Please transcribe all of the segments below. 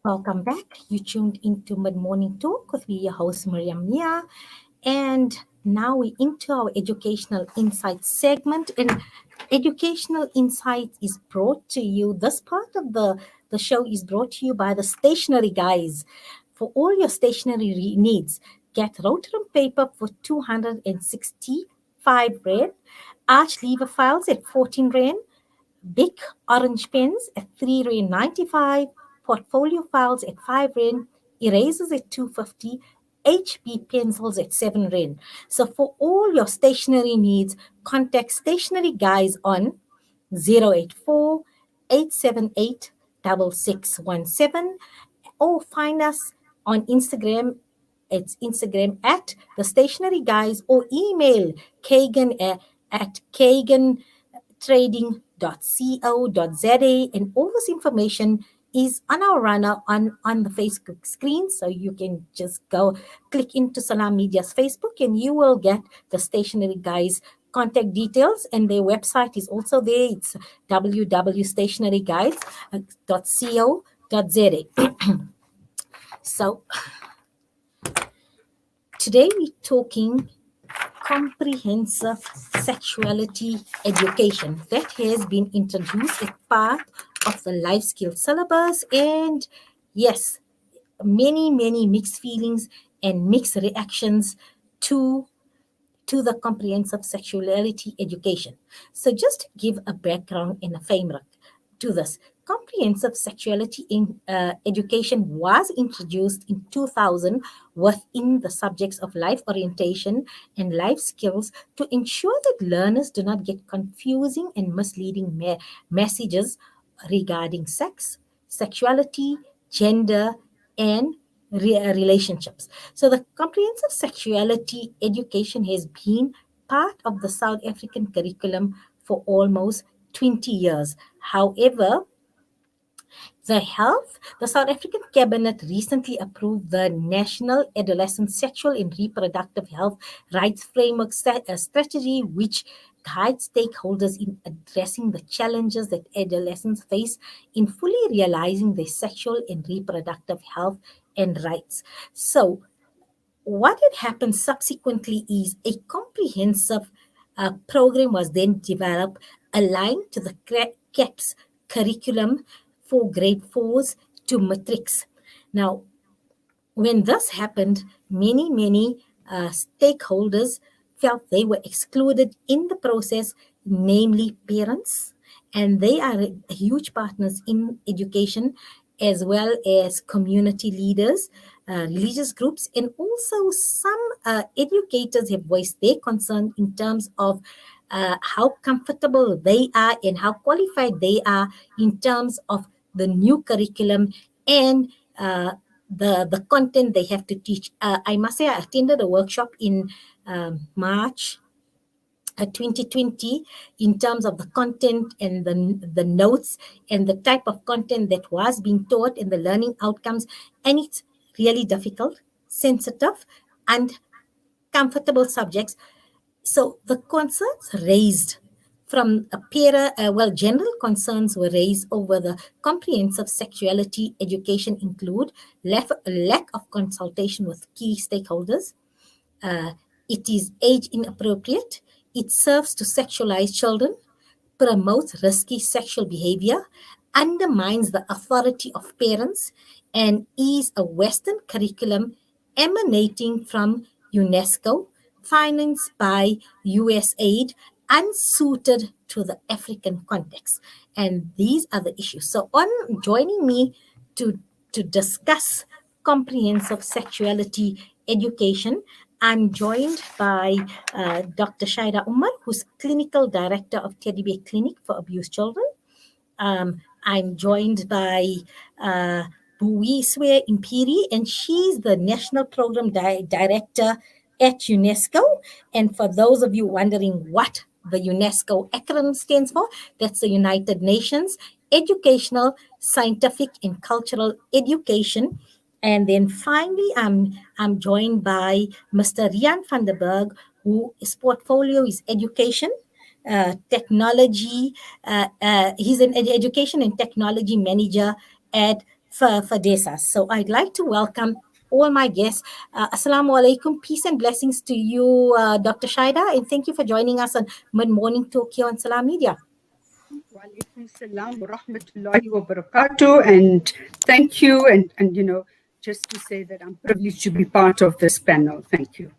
Welcome back. You tuned into Mid Morning Talk with me, your host, Mariam Mia. And now we're into our educational insight segment. And educational insight is brought to you, this part of the show is brought to you by the stationery guys. For all your stationery needs, get Rotary paper for 265 Rand, arch lever files at 14 Rand, big orange pens at 3 Rand 95, portfolio files at 5 Rand, erasers at 250, HB pencils at 7 Rand. So for all your stationery needs, contact Stationery Guys on 084 878 6617 or find us on Instagram. It's Instagram at the Stationery Guys or email Kagan at Kagan trading.co.za, and all this information is on our runner on the Facebook screen. So you can just go click into Salam Media's Facebook and you will get the Stationery Guys contact details, and their website is also there. It's www.stationeryguys.co.za. So today we're talking comprehensive sexuality education that has been introduced as part of the life skills syllabus. And yes, many mixed feelings and mixed reactions to the comprehensive sexuality education. So just to give a background and a framework to this, comprehensive sexuality education was introduced in 2000 within the subjects of life orientation and life skills to ensure that learners do not get confusing and misleading messages regarding sex, sexuality, gender, and relationships. So the comprehensive sexuality education has been part of the South African curriculum for almost 20 years. However, the South African Cabinet recently approved the National Adolescent Sexual and Reproductive Health Rights Framework Strategy, which guides stakeholders in addressing the challenges that adolescents face in fully realizing their sexual and reproductive health and rights. So, what had happened subsequently is a comprehensive program was then developed aligned to the CAPS curriculum for grade 4s to matrics. Now, when this happened, many stakeholders felt they were excluded in the process, namely parents, and they are huge partners in education, as well as community leaders, religious groups, and also some educators have voiced their concern in terms of how comfortable they are and how qualified they are in terms of the new curriculum and the content they have to teach. I must say, I attended a workshop in March 2020 in terms of the content and the notes and the type of content that was being taught and the learning outcomes. And it's really difficult, sensitive, and comfortable subjects. So the concerns raised from a general concerns were raised over the comprehensive sexuality education include lack of consultation with key stakeholders. It is age inappropriate. It serves to sexualize children, promotes risky sexual behavior, undermines the authority of parents, and is a Western curriculum emanating from UNESCO, financed by USAID, unsuited to the African context. And these are the issues. So, on joining me to, to discuss comprehensive sexuality education, I'm joined by Dr. Shaida Umar, who's Clinical Director of Teddy Bear Clinic for Abused Children. I'm joined by Buiswe Impiri, and she's the National Program Director at UNESCO. And for those of you wondering what the UNESCO acronym stands for, that's the United Nations Educational, Scientific, and Cultural Education. And then finally, I'm joined by Mr. Rian van der Berg, whose portfolio is education, technology. He's an education and technology manager at for DESA. So I'd like to welcome all my guests. Assalamu alaikum, peace and blessings to you, Dr. Shaida, and thank you for joining us on Mid Morning Talk here on Salam Media. Wa alaikum salam wa rahmatullahi wa barakatuh. And thank you. And just to say that I'm privileged to be part of this panel. Thank you.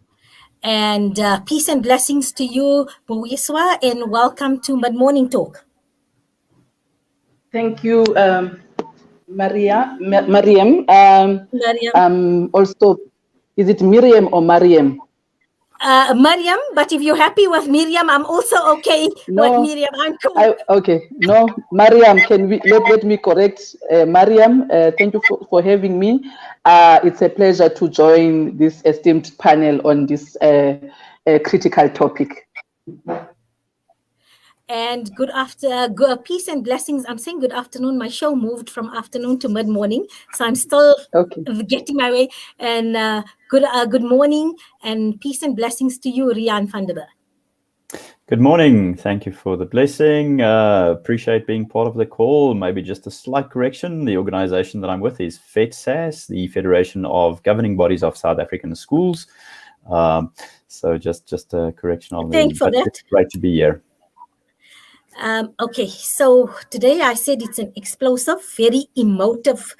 And peace and blessings to you, Buwiswa, and welcome to Mid Morning Talk. Thank you, Mariam. Also, is it Miriam or Mariam? Mariam, but if you're happy with Miriam, I'm also okay with Miriam. I'm cool. Okay, no, Mariam, can we let me correct Mariam? Thank you for having me. It's a pleasure to join this esteemed panel on this critical topic. And peace and blessings. I'm saying good afternoon. My show moved from afternoon to mid-morning, so I'm still getting my way. And good morning and peace and blessings to you, Rian van der Berg. Good morning. Thank you for the blessing. Appreciate being part of the call. Maybe just a slight correction. The organization that I'm with is FEDSAS, the Federation of Governing Bodies of South African Schools. So just a correction on Thanks for that. It's great to be here. Okay, so today I said it's an explosive, very emotive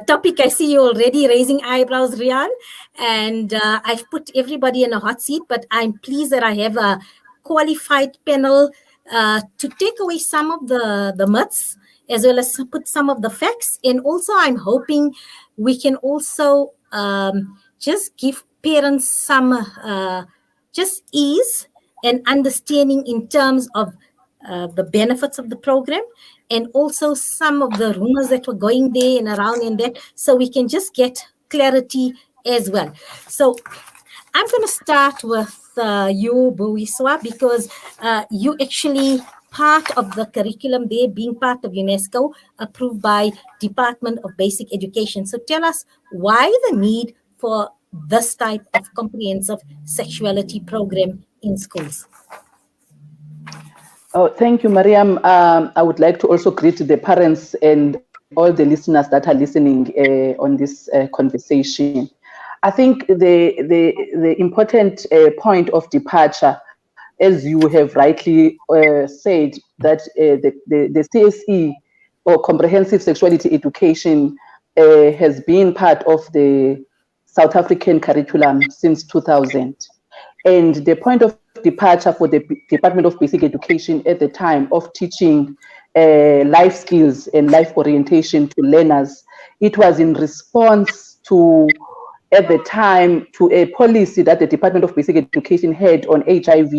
topic. I see you already raising eyebrows, Rian, and I've put everybody in a hot seat, but I'm pleased that I have a qualified panel to take away some of the myths as well as put some of the facts. And also I'm hoping we can also just give parents some just ease and understanding in terms of the benefits of the program, and also some of the rumors that were going there and around in that, so we can just get clarity as well. So I'm going to start with you, Buwiswa, because you actually part of the curriculum there, being part of UNESCO, approved by Department of Basic Education. So tell us why the need for this type of comprehensive sexuality program in schools. Oh, thank you, Mariam. I would like to also greet the parents and all the listeners that are listening on this conversation. I think the important point of departure, as you have rightly said, that the CSE or Comprehensive Sexuality Education has been part of the South African curriculum since 2000. And the point of departure for the Department of Basic Education at the time of teaching life skills and life orientation to learners, it was in response to, at the time, to a policy that the Department of Basic Education had on HIV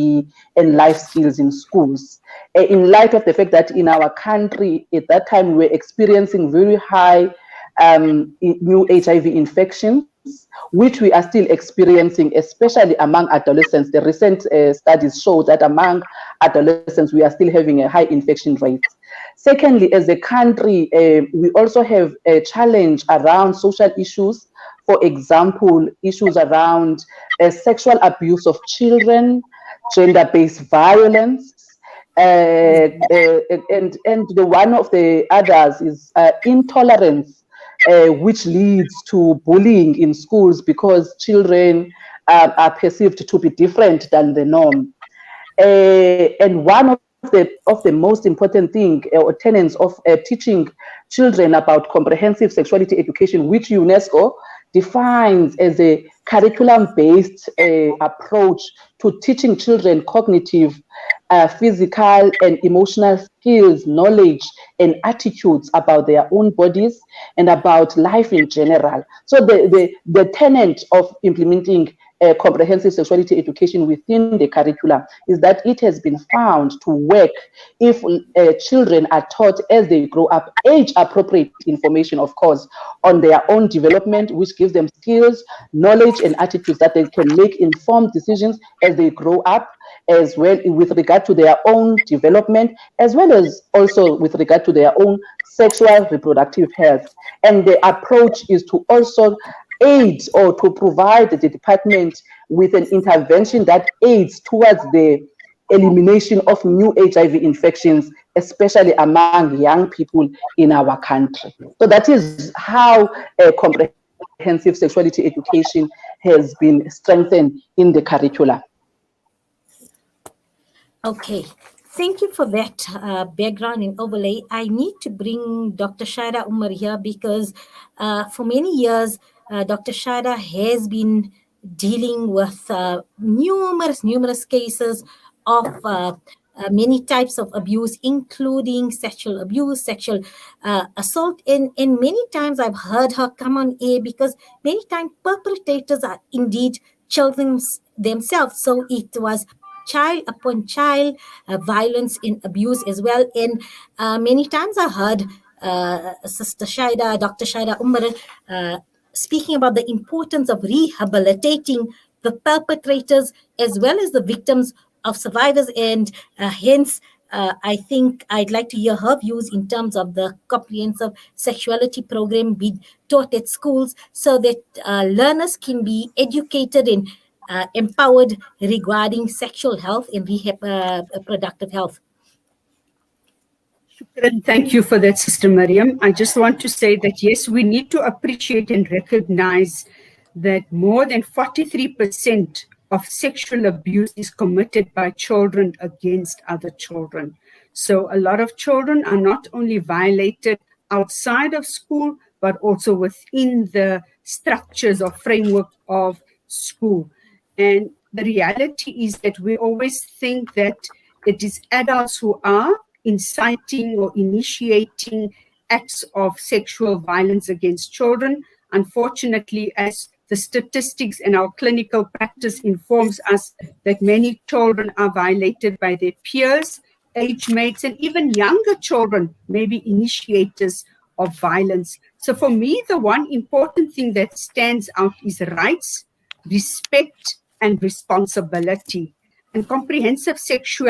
and life skills in schools. In light of the fact that in our country at that time we were experiencing very high new HIV infections, which we are still experiencing, especially among adolescents. The recent studies show that among adolescents, we are still having a high infection rate. Secondly, as a country, we also have a challenge around social issues. For example, issues around sexual abuse of children, gender-based violence, and the one of the others is intolerance, which leads to bullying in schools because children are perceived to be different than the norm. And one of the most important thing or tenets of teaching children about comprehensive sexuality education, which UNESCO defines as a curriculum-based approach to teaching children cognitive, physical and emotional skills, knowledge and attitudes about their own bodies and about life in general. So the tenet of implementing comprehensive sexuality education within the curriculum is that it has been found to work if children are taught as they grow up age-appropriate information, of course, on their own development, which gives them skills, knowledge, and attitudes that they can make informed decisions as they grow up, as well with regard to their own development, as well as also with regard to their own sexual reproductive health. And the approach is to also aid or to provide the department with an intervention that aids towards the elimination of new HIV infections especially among young people in our country. So that is how comprehensive sexuality education has been strengthened in the curricula. Okay, thank you for that background and overlay. I need to bring Dr. Shaida Umar here because for many years, Dr. Shaida has been dealing with numerous cases of many types of abuse, including sexual abuse, sexual assault. And many times I've heard her come on air because many times perpetrators are indeed children themselves. So it was child upon child violence and abuse as well. And many times I heard Sister Shaida, Dr. Shaida Umar, speaking about the importance of rehabilitating the perpetrators as well as the victims of survivors. And hence, I think I'd like to hear her views in terms of the comprehensive sexuality program be taught at schools so that learners can be educated and empowered regarding sexual health and reproductive health. Shukran. Thank you for that, Sister Mariam. I just want to say that, yes, we need to appreciate and recognize that more than 43% of sexual abuse is committed by children against other children. So a lot of children are not only violated outside of school, but also within the structures or framework of school. And the reality is that we always think that it is adults who are inciting or initiating acts of sexual violence against children. Unfortunately, as the statistics and our clinical practice informs us that many children are violated by their peers, age mates, and even younger children may be initiators of violence. So for me, the one important thing that stands out is rights, respect, and responsibility. And comprehensive sex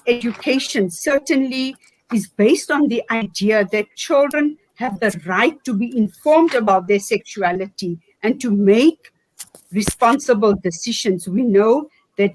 education certainly is based on the idea that children have the right to be informed about their sexuality and to make responsible decisions. We know that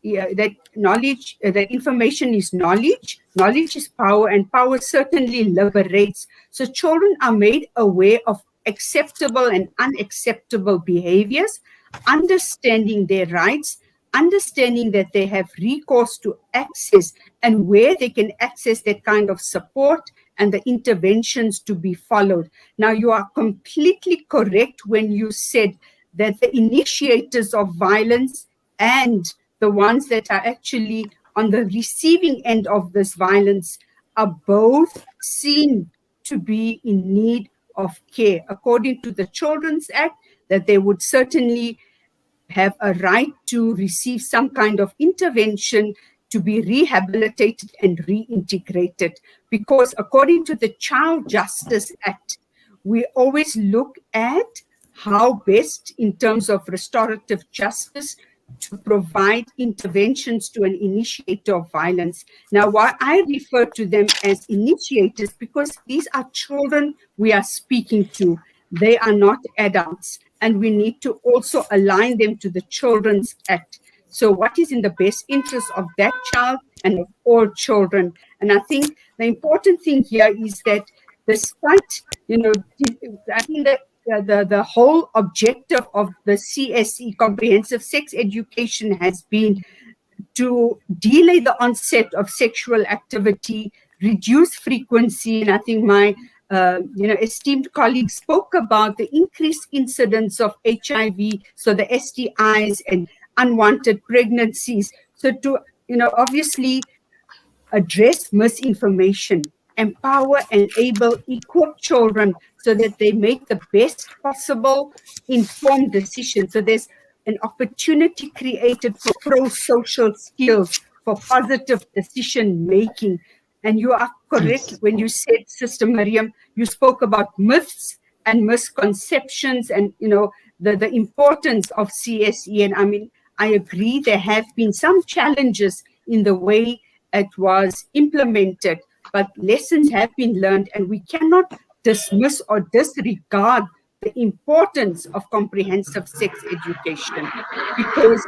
that information is knowledge. Knowledge is power, and power certainly liberates. So children are made aware of acceptable and unacceptable behaviors, understanding their rights, understanding that they have recourse to access and where they can access that kind of support and the interventions to be followed. Now, you are completely correct when you said that the initiators of violence and the ones that are actually on the receiving end of this violence are both seen to be in need of care. According to the Children's Act, that they would certainly have a right to receive some kind of intervention to be rehabilitated and reintegrated. Because according to the Child Justice Act, we always look at how best in terms of restorative justice to provide interventions to an initiator of violence. Now, why I refer to them as initiators, because these are children we are speaking to. They are not adults, and we need to also align them to the Children's Act. So what is in the best interest of that child and of all children? And I think the important thing here is that despite, I think that the whole objective of the CSE, Comprehensive Sex Education, has been to delay the onset of sexual activity, reduce frequency. And I think my esteemed colleague spoke about the increased incidence of HIV, so the STIs and unwanted pregnancies. So to, obviously address misinformation, empower, enable, equip children so that they make the best possible informed decisions. So there's an opportunity created for pro-social skills, for positive decision making. And you are correct when you said, Sister Mariam, you spoke about myths and misconceptions and, the importance of CSE. And I mean, I agree there have been some challenges in the way it was implemented, but lessons have been learned, and we cannot dismiss or disregard the importance of comprehensive sex education, because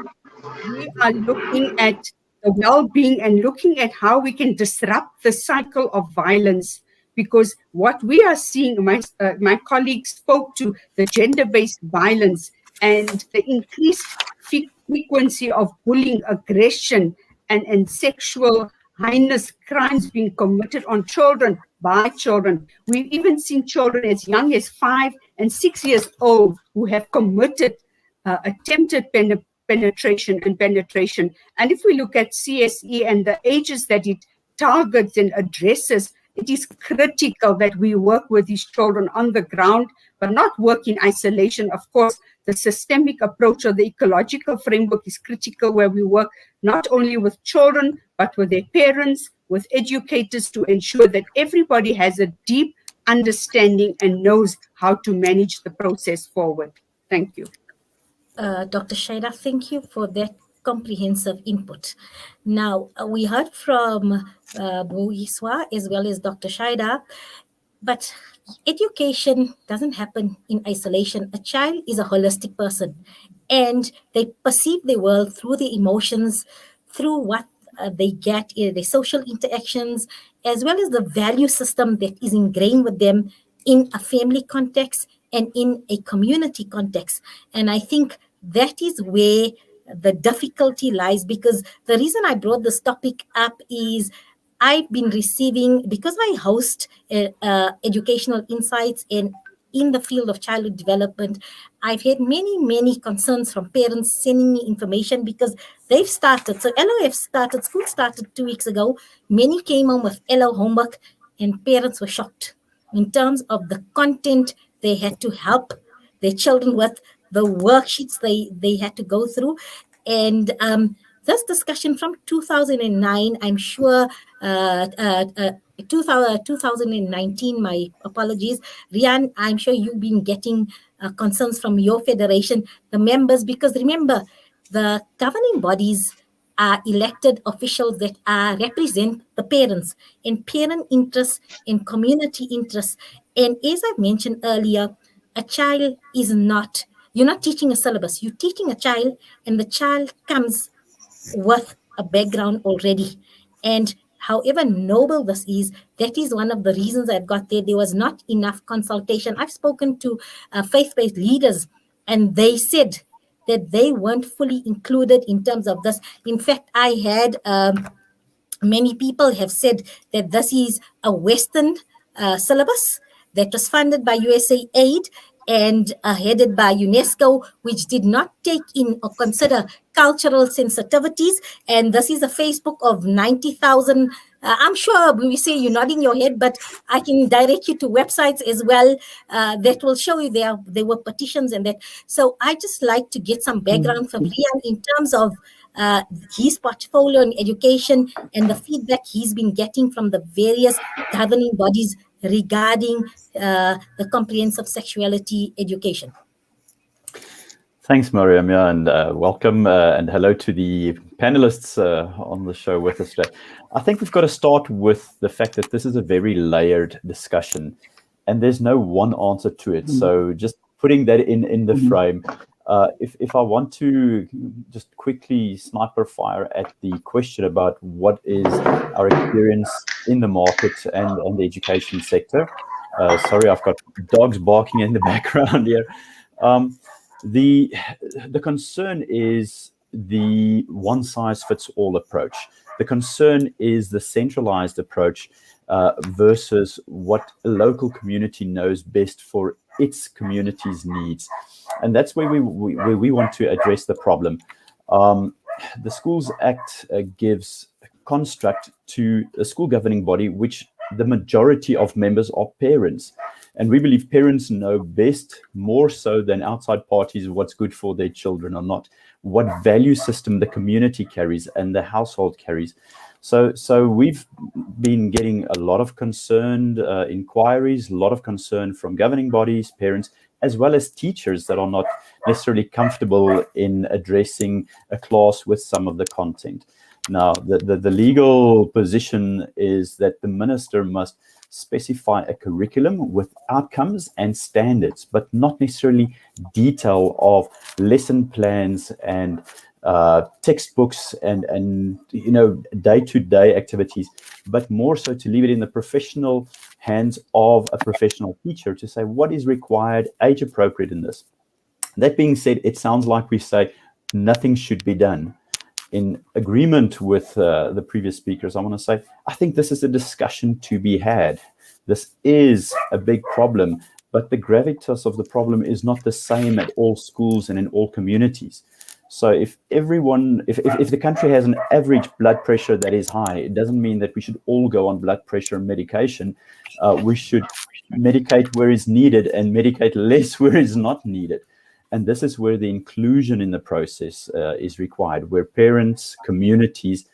we are looking at the well-being and looking at how we can disrupt the cycle of violence. Because what we are seeing, my colleague spoke to the gender-based violence and the increased frequency of bullying, aggression, and sexual heinous crimes being committed on children by children. We've even seen children as young as 5 and 6 years old who have committed attempted penetration. And if we look at CSE and the ages that it targets and addresses, it is critical that we work with these children on the ground, but not work in isolation. Of course, the systemic approach or the ecological framework is critical, where we work not only with children, but with their parents, with educators, to ensure that everybody has a deep understanding and knows how to manage the process forward. Thank you. Dr. Shaida, thank you for that comprehensive input. Now, we heard from Boiswa as well as Dr. Shaida, but education doesn't happen in isolation. A child is a holistic person, and they perceive the world through the emotions, through what they get in their social interactions, as well as the value system that is ingrained with them in a family context and in a community context. And I think that is where the difficulty lies, because the reason I brought this topic up is I've been receiving, because I host educational insights in the field of childhood development, I've had many concerns from parents sending me information because they've started. So LOF started, school started 2 weeks ago. Many came home with LO homework, and parents were shocked in terms of the content they had to help their children with, the worksheets they had to go through. And this discussion from 2009, I'm sure, 2019, my apologies, Rian, I'm sure you've been getting concerns from your federation, the members, because remember, the governing bodies are elected officials that represent the parents and parent interests and community interests. And as I mentioned earlier, a child is not, you're not teaching a syllabus, you're teaching a child, and the child comes with a background already. And however noble this is, that is one of the reasons I've got there. There was not enough consultation. I've spoken to faith-based leaders, and they said that they weren't fully included in terms of this. In fact, I had many people have said that this is a Western syllabus that was funded by USA Aid and headed by UNESCO, which did not take in or consider cultural sensitivities. And this is a Facebook of 90,000. I'm sure when we say you're nodding your head, but I can direct you to websites as well that will show you there were petitions and that. So I just like to get some background from Rian in terms of his portfolio in education and the feedback he's been getting from the various governing bodies regarding the comprehensive sexuality education. Thanks, Mariam, and welcome and hello to the panelists on the show with us today. I think we've got to start with the fact that this is a very layered discussion and there's no one answer to it. So just putting that in the frame, if I want to just quickly sniper fire at the question about what is our experience in the market and the education sector. Sorry, I've got dogs barking in the background here. The concern is the one-size-fits-all approach. The concern is the centralized approach versus what a local community knows best for its community's needs. And that's where we want to address the problem. The Schools Act gives a construct to a school governing body, which the majority of members are parents. And we believe parents know best, more so than outside parties, what's good for their children or not, what value system the community carries and the household carries. So we've been getting a lot of concerned inquiries, a lot of concern from governing bodies, parents, as well as teachers that are not necessarily comfortable in addressing a class with some of the content. Now, the legal position is that the minister must specify a curriculum with outcomes and standards, but not necessarily detail of lesson plans and textbooks and day-to-day activities, but more so to leave it in the professional hands of a professional teacher to say what is required, age appropriate in this. That being said, it sounds like we say nothing should be done. In agreement with the previous speakers, I want to say, I think this is a discussion to be had. This is a big problem, but the gravitas of the problem is not the same at all schools and in all communities. So if the country has an average blood pressure that is high, it doesn't mean that we should all go on blood pressure medication. We should medicate where is needed and medicate less where is not needed. And this is where the inclusion in the process is required, where parents, communities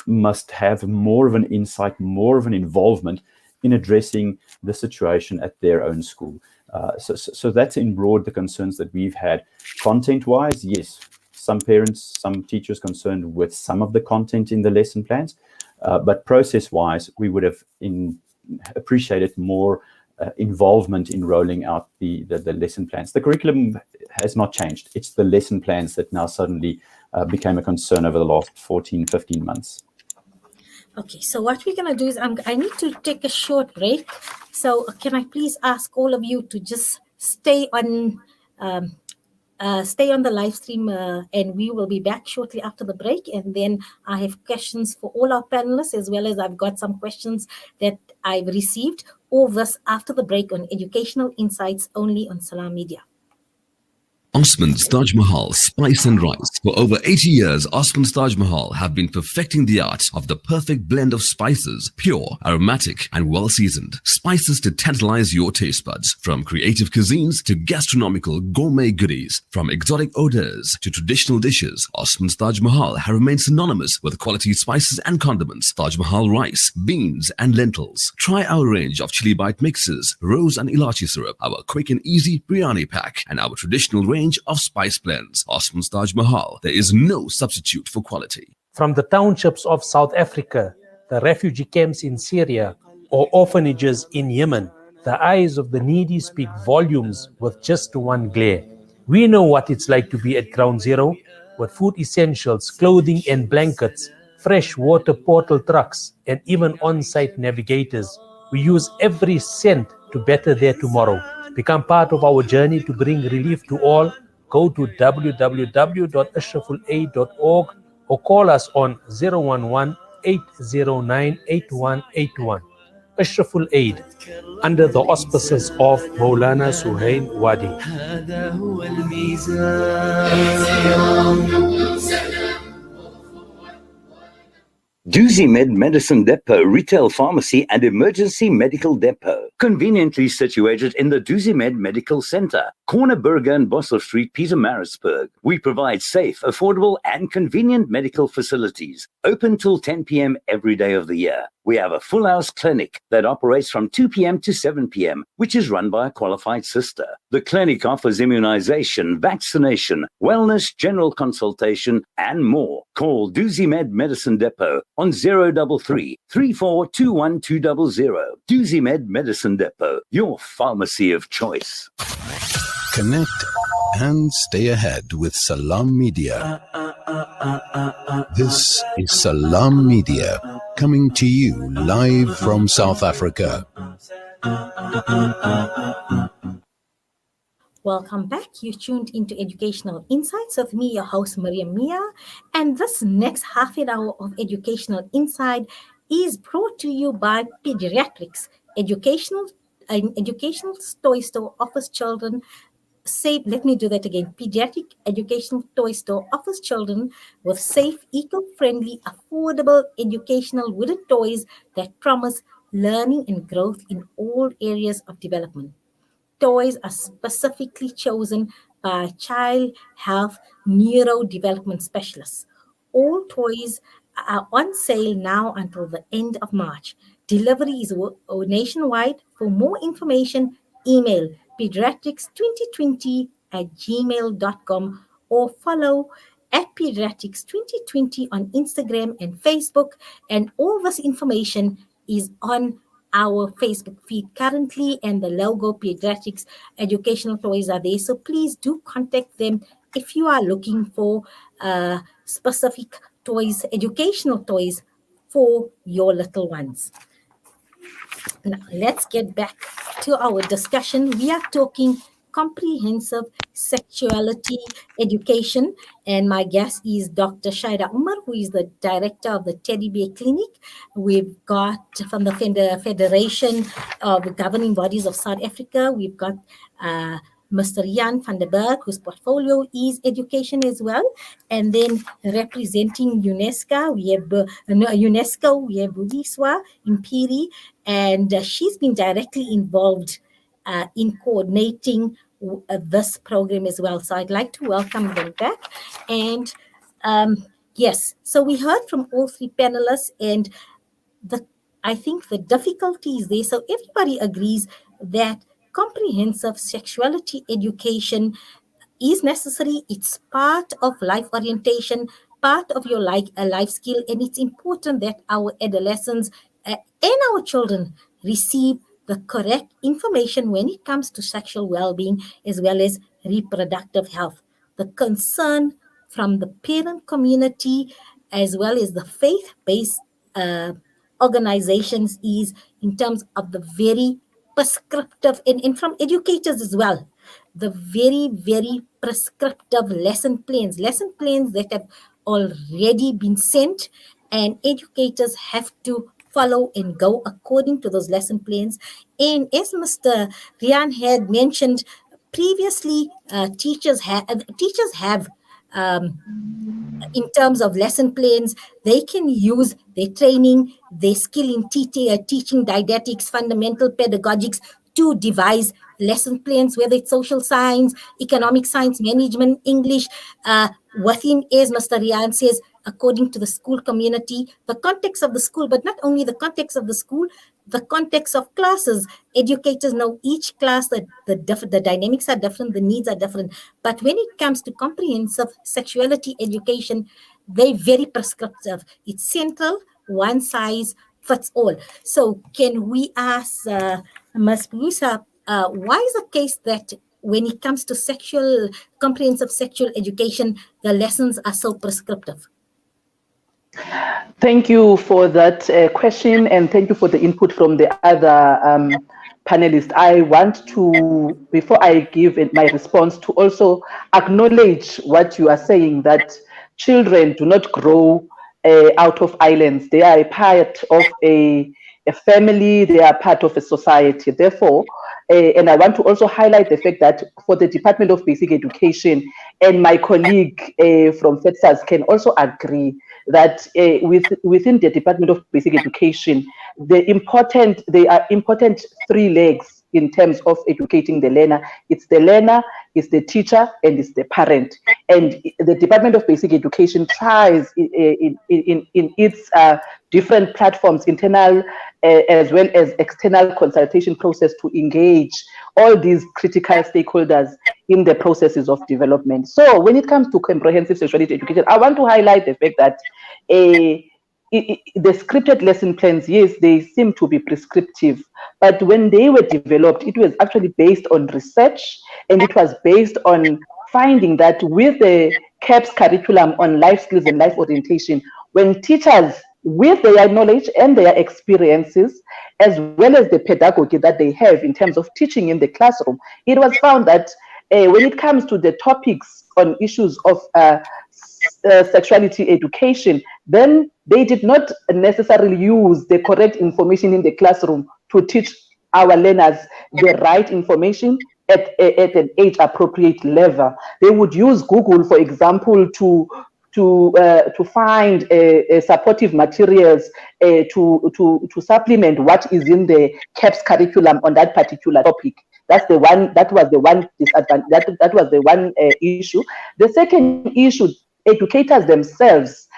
must have more of an insight, more of an involvement in addressing the situation at their own school. So that's in broad the concerns that we've had. Content-wise, yes, some parents, some teachers concerned with some of the content in the lesson plans, but process-wise, we would have appreciated more involvement in rolling out the lesson plans. The curriculum has not changed. It's the lesson plans that now suddenly became a concern over the last 14, 15 months. Okay, so what we're going to do is I need to take a short break. So can I please ask all of you to just stay on the live stream, and we will be back shortly after the break. And then I have questions for all our panelists, as well as I've got some questions that I've received. All this after the break on Educational Insights, only on Salam Media. Osman's Taj Mahal Spice and Rice. For over 80 years, Osman's Taj Mahal have been perfecting the art of the perfect blend of spices, pure, aromatic, and well-seasoned. Spices to tantalize your taste buds. From creative cuisines to gastronomical gourmet goodies. From exotic odors to traditional dishes, Osman's Taj Mahal have remained synonymous with quality spices and condiments. Taj Mahal rice, beans, and lentils. Try our range of chili bite mixes, rose and ilachi syrup, our quick and easy biryani pack, and our traditional range of spice blends. Osman's Taj Mahal. There is no substitute for quality. From the townships of South Africa, the refugee camps in Syria, or orphanages in Yemen, the eyes of the needy speak volumes with just one glare. We know what it's like to be at ground zero, with food essentials, clothing and blankets, fresh water portal trucks, and even on-site navigators. We use every cent to better their tomorrow. Become part of our journey to bring relief to all. Go to www.ashrafulaid.org or call us on 011-809-8181. Ashraful Aid, under the auspices of Maulana Suhail Wadi. DusiMed Medicine Depot Retail Pharmacy and Emergency Medical Depot. Conveniently situated in the DusiMed Medical Center, corner Burger and Bosser Street, Pietermaritzburg. We provide safe, affordable and convenient medical facilities. Open till 10 p.m. every day of the year. We have a full house clinic that operates from 2 p.m. to 7 p.m., which is run by a qualified sister. The clinic offers immunization, vaccination, wellness, general consultation, and more. Call DusiMed Medicine Depot on 033 3421 DusiMed Medicine Depot, your pharmacy of choice. Connect and stay ahead with Salam Media. This is Salam Media, coming to you live from South Africa. Welcome back. You tuned into Educational Insights with me, your host, Miriam Mia. And this next half an hour of Educational Insight is brought to you by Pediatrics. Educational toy store offers children safe. Let me do that again. Pediatric Educational Toy Store offers children with safe, eco-friendly, affordable educational wooden toys that promise learning and growth in all areas of development. Toys are specifically chosen by child health neurodevelopment specialists. All toys are on sale now until the end of March. Delivery is nationwide. For more information, email pediatrics2020@gmail.com or follow at pediatrics2020 on Instagram and Facebook. And all this information is on our Facebook feed currently, and the logo Pediatrics Educational Toys are there. So please do contact them if you are looking for specific toys, educational toys for your little ones. Now, let's get back to our discussion. We are talking comprehensive sexuality education, and my guest is Dr. Shaida Umar, who is the director of the Teddy Bear Clinic. We've got from the Federation of the Governing Bodies of South Africa, we've got Mr. Jan van der Berg, whose portfolio is education as well. And then representing UNESCO, we have Budiswa Impiri, and she's been directly involved in coordinating this program as well. So I'd like to welcome them back. And yes, so we heard from all three panelists, and I think the difficulty is there. So everybody agrees that comprehensive sexuality education is necessary. It's part of life orientation, part of your life skill, and it's important that our adolescents and our children receive the correct information when it comes to sexual well-being as well as reproductive health. The concern from the parent community as well as the faith-based organizations is in terms of the very prescriptive, and from educators as well, the very, very prescriptive lesson plans that have already been sent, and educators have to follow and go according to those lesson plans. And as Mr. Rian had mentioned previously, teachers have in terms of lesson plans, they can use their training, their skill in teaching didactics, fundamental pedagogics to devise lesson plans, whether it's social science, economic science, management, English, within, as Mr. Rian says, according to the school community, the context of the school, but not only the context of the school, the context of classes. Educators know each class, the dynamics are different, the needs are different. But when it comes to comprehensive sexuality education, they're very prescriptive. It's central, one size fits all. So can we ask Ms. Busa, why is the case that when it comes to comprehensive sexual education, the lessons are so prescriptive? Thank you for that question, and thank you for the input from the other panelists. I want to, before I give my response, to also acknowledge what you are saying, that children do not grow out of islands. They are a part of a family, they are part of a society. Therefore, and I want to also highlight the fact that for the Department of Basic Education, and my colleague from FEDSAS can also agree that within the Department of Basic Education, there are important three legs in terms of educating the learner. It's the learner, it's the teacher, and it's the parent. And the Department of Basic Education tries in its different platforms, internal as well as external consultation process, to engage all these critical stakeholders in the processes of development. So when it comes to comprehensive sexuality education, I want to highlight the fact that the scripted lesson plans, yes, they seem to be prescriptive, but when they were developed, it was actually based on research, and it was based on finding that with the CAPS curriculum on life skills and life orientation, when teachers, with their knowledge and their experiences, as well as the pedagogy that they have in terms of teaching in the classroom, it was found that when it comes to the topics on issues of sexuality education, then they did not necessarily use the correct information in the classroom to teach our learners the right information at an age appropriate level. They would use Google, for example, to find supportive materials to supplement what is in the CAPS curriculum on that particular topic. That was the one disadvantage. That was the one issue. The second issue, educators themselves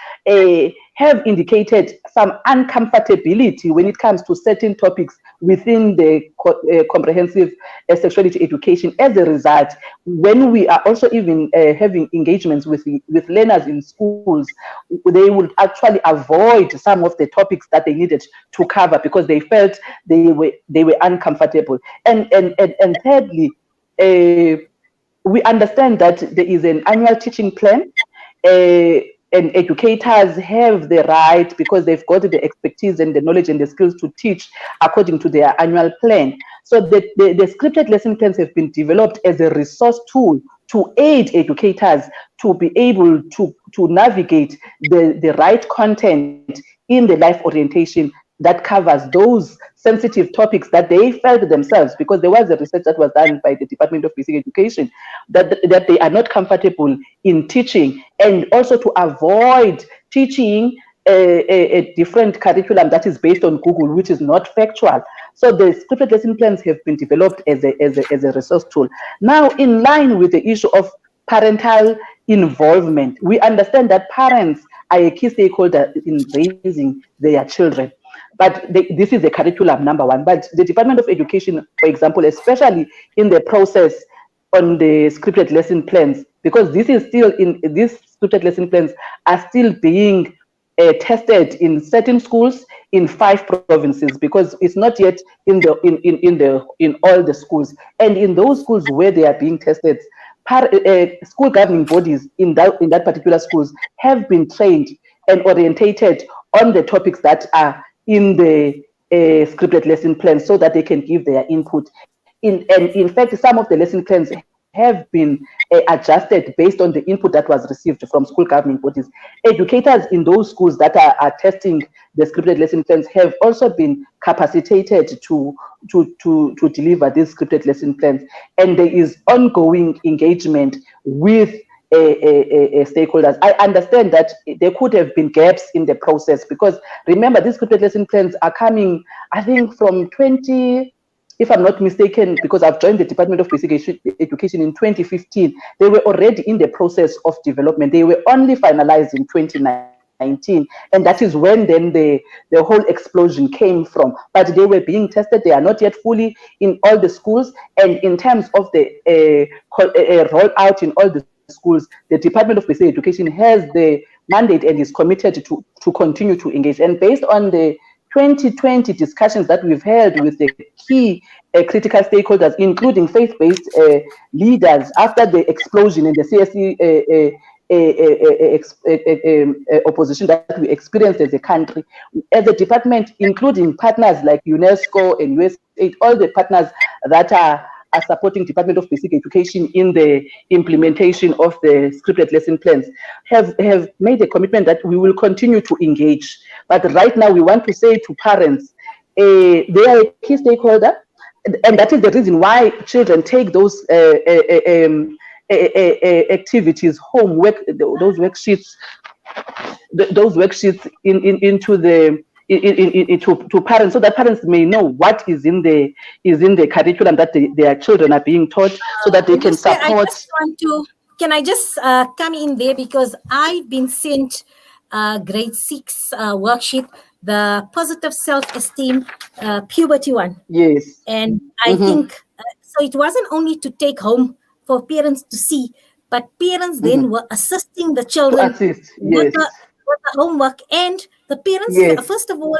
have indicated some uncomfortability when it comes to certain topics within the comprehensive sexuality education. As a result, when we are also even having engagements with learners in schools, they would actually avoid some of the topics that they needed to cover because they felt they were uncomfortable. And thirdly, we understand that there is an annual teaching plan, and educators have the right, because they've got the expertise and the knowledge and the skills to teach according to their annual plan. So the scripted lesson plans have been developed as a resource tool to aid educators to be able to navigate the right content in the life orientation that covers those sensitive topics that they felt themselves, because there was a research that was done by the Department of Basic Education that they are not comfortable in teaching, and also to avoid teaching a different curriculum that is based on Google, which is not factual. So the scripted lesson plans have been developed as a resource tool. Now, in line with the issue of parental involvement, we understand that parents are a key stakeholder in raising their children. But this is the curriculum, number one. But the Department of Education, for example, especially in the process on the scripted lesson plans, because this is still these scripted lesson plans are still being tested in certain schools in 5 provinces, because it's not yet in all the schools. And in those schools where they are being tested, school governing bodies in that particular schools have been trained and orientated on the topics that are in the scripted lesson plans, so that they can give their input. In fact, some of the lesson plans have been adjusted based on the input that was received from school governing bodies. Educators in those schools that are testing the scripted lesson plans have also been capacitated to deliver these scripted lesson plans, and there is ongoing engagement with stakeholders. I understand that there could have been gaps in the process, because remember, these scripted lesson plans are coming, I think, from if I'm not mistaken, because I've joined the Department of Basic Education in 2015, they were already in the process of development. They were only finalized in 2019, and that is when then the whole explosion came from. But they were being tested. They are not yet fully in all the schools, and in terms of the rollout in all the schools, the Department of Basic Education has the mandate and is committed to continue to engage. And based on the 2020 discussions that we've held with the key critical stakeholders, including faith-based leaders, after the explosion in the CSE opposition that we experienced as a country, as a department, including partners like UNESCO and USAID, all the partners that are supporting Department of Basic Education in the implementation of the scripted lesson plans, have made a commitment that we will continue to engage. But right now, we want to say to parents, they are a key stakeholder, and that is the reason why children take those activities, homework, those worksheets into the to parents, so that parents may know what is in the curriculum that their children are being taught, so that they can support. Can I just come in there, because I've been sent grade 6 worksheet, the positive self-esteem puberty one. Yes. And I think so it wasn't only to take home for parents to see, but parents then were assisting the children with the homework, and the parents, first of all,